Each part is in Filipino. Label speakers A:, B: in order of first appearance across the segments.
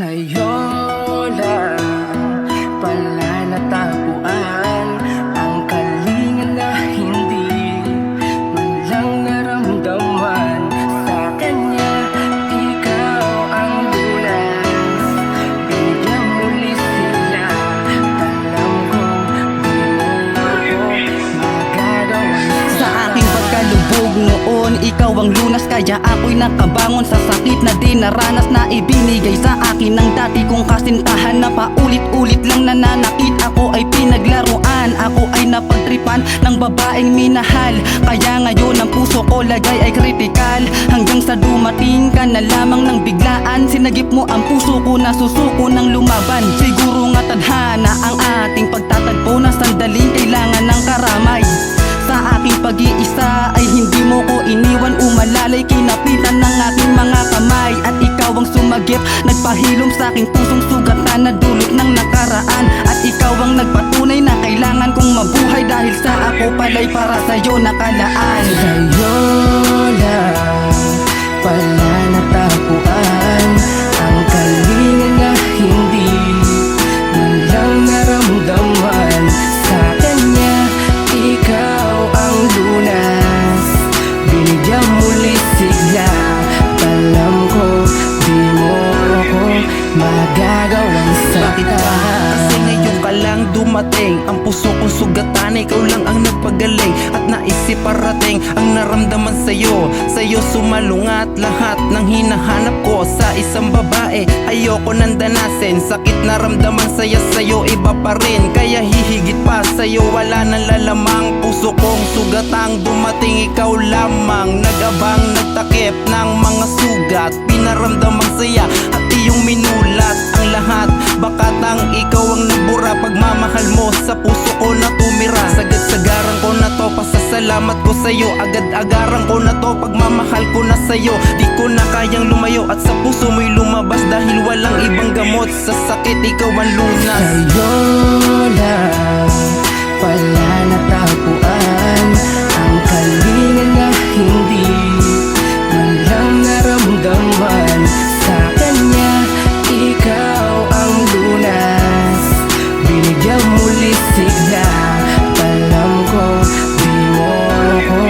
A: Sa'yo lang pala natagpuan ang kalingan na hindi man lang naramdaman. Sa kanya, ikaw ang lunas. Bigyan muli sila. Alam kong di mo ako magagawa.
B: Sa aking pagkalubog noon, ikaw ang lunas. Kaya ako'y nakabangon sa sakit na dinaranas na ibinigay sa akin ng dati kong kasintahan, na paulit-ulit lang nananakit. Ako ay pinaglaruan, ako ay napagtripan ng babaeng minahal. Kaya ngayon ang puso ko lagay ay kritikal, hanggang sa dumating ka na lamang ng biglaan. Sinagip mo ang puso ko na susuko ng lumaban. Siguro nga tadhana ang ating pagtatagpo, na sandaling kailangan ng karamay. Sa aking pag-iisa ay hindi mo ko iniwan, umalalay kinapitan ng aking mga kamay. At ikaw ang sumagip, nagpahilom sa aking pusong sugatan na dulot ng nakaraan. At ikaw ang nagpatunay na kailangan kong mabuhay, dahil sa ako pala'y para sa'yo nakalaan.
A: Sa'yo lang pala natagpuan ang kalingan na hindi man lang naramdaman. Sa kanya, ikaw ang lunas. Binigyan muli sigla. Alam ko di mo ako magagawang
B: Bakit
A: sakta.
B: ba? Kasi ngayon ka lang dumating, ang puso kong sugatan, ikaw lang ang nagpagaling. At naisip parating ang naramdaman sa'yo. Sa'yo sumalungat lahat ng hinahanap ko sa isang babae. Ayoko nang danasin, sakit naramdaman saya sa'yo iba pa rin. Kaya hihigit pa sa'yo, wala nang lalamang. Puso kong sugatang dumating, ikaw lamang. Nagabang nagtakip ng mga sugat, pinaramdamang saya at iyong minulat ang lahat. Bakatang ikaw ang nabura, pagmamahal mo sa puso ko na tumira. Sagad-sagaran ko na to, pasasalamat ko sa'yo. Agad-agaran ko na to, pagmamahal ko na sa'yo. Di ko na kayang lumayo at sa puso mo'y lumabas, dahil walang ibang gamot sa sakit, ikaw ang lunas.
A: Sa'yo lang pala natagpuan ang kalingan na hindi man lang naramdaman. Sa kanya, ikaw ang lunas. Binigyan muli sigla. Alam ko di mo ako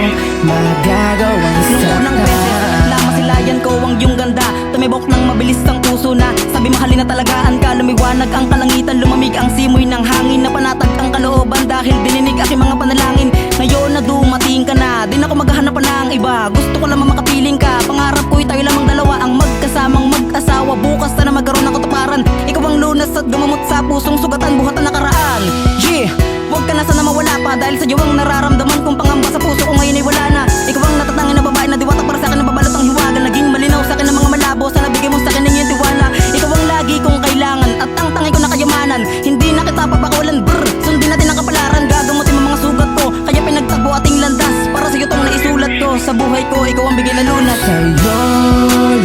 A: magagawang
B: Nung unang
A: sakta.
B: beses na masilayan ko ang iyong ganda, tumibok ng mabilis ang puso na sabi mahalin na talagaan ka. Lumiwanag ang kalangitan, lumamig ang simoy ng hangin, na panatag ang kalooban dahil dininig aking mga panalangin. Ngayon na dumating ka na, di na ako maghahanap pa ng iba. Gusto ko lamang makapiling ka, pangarap ko'y tayo lamang dalawa, ang magkasamang mag-asawa. Bukas na magkaroon ng katuparan, ikaw ang lunas at dumamot sa pusong sugatan, buhat na nakaraan. Yeah, huwag ka na sana mawala pa, dahil sa iyo ang nararamdaman kong pangamba sa puso ko ngayon ay wala na. Ikaw ang natatangin na babae na diwata para sa akin, na babalot ang hiwaga. Naging malinaw sa akin ng mga malabo, sana bigay mo sa akin ng iyong tiwala. Ikaw ang lagi kong kailangan at ang tangi ko na kayamanan. Hindi na kita papakulan, brr, sundin natin ang kapalaran. Gagamutin mo mga sugat ko, kaya pinagtagpo ating landas. Para sa iyo tong naisulat ko, sa buhay ko ikaw ang bigay na lunas.
A: Sa'yo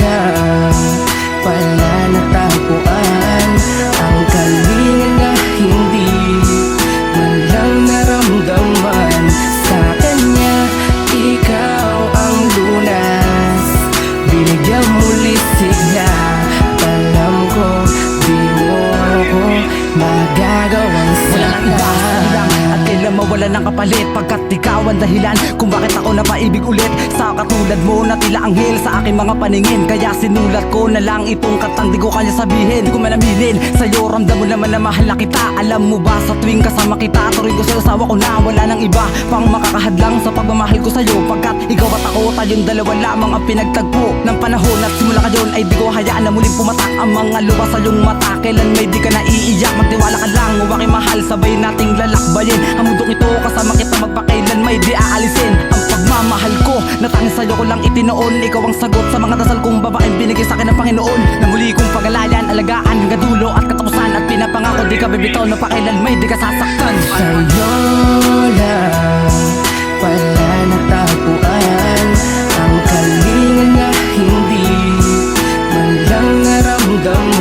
A: lang pala natagpuan ang kalingan na hindi man lang naramdaman. Sa kanya, ikaw ang lunas. Binigyan muli sigla. Alam ko di mo ako magagawang
B: Wala nang iba
A: sakta.
B: lang at kailan mawala ng kapalit, pagkat ikaw ang dahilan kung bakit ako napaibig ulit. Sa katulad mo na tila anghel sa aking mga paningin, kaya sinulat ko na lang itong katang di ko kanya sabihin. Di ko man aminin, sa'yo ramdam mo naman na mahal na kita. Alam mo ba sa tuwing kasama kita, turing ko sa'yo asawa ko na. Wala nang iba pang makakahadlang sa pagmamahal ko sa'yo, pagkat ikaw at ako, tayong dalawa lamang ang pinagtagpo ng panahon. At simula ngayon ay di ko hayaan na muling pumatak ang mga luha sa iyong mata. Kailan may di ka naiiyak, magtiwala ka lang, huwag aking mahal, sabay nating lalakbayin ang mundong ito. Kasama kita magpakailan may di aalisin ang pagmamahal ko na tanging sa'yo ko lang itinoon. Ikaw ang sagot sa mga dasal kong babaeng binigay sa akin ng Panginoon. Na muli kong pag-alayan, alagaan hanggang dulo at katapusan, at pinapangako di ka bibitaw na pakailan may di ka sasaktan.
A: Sa'yo lang pala natagpuan ang kalingan na hindi man lang naramdaman.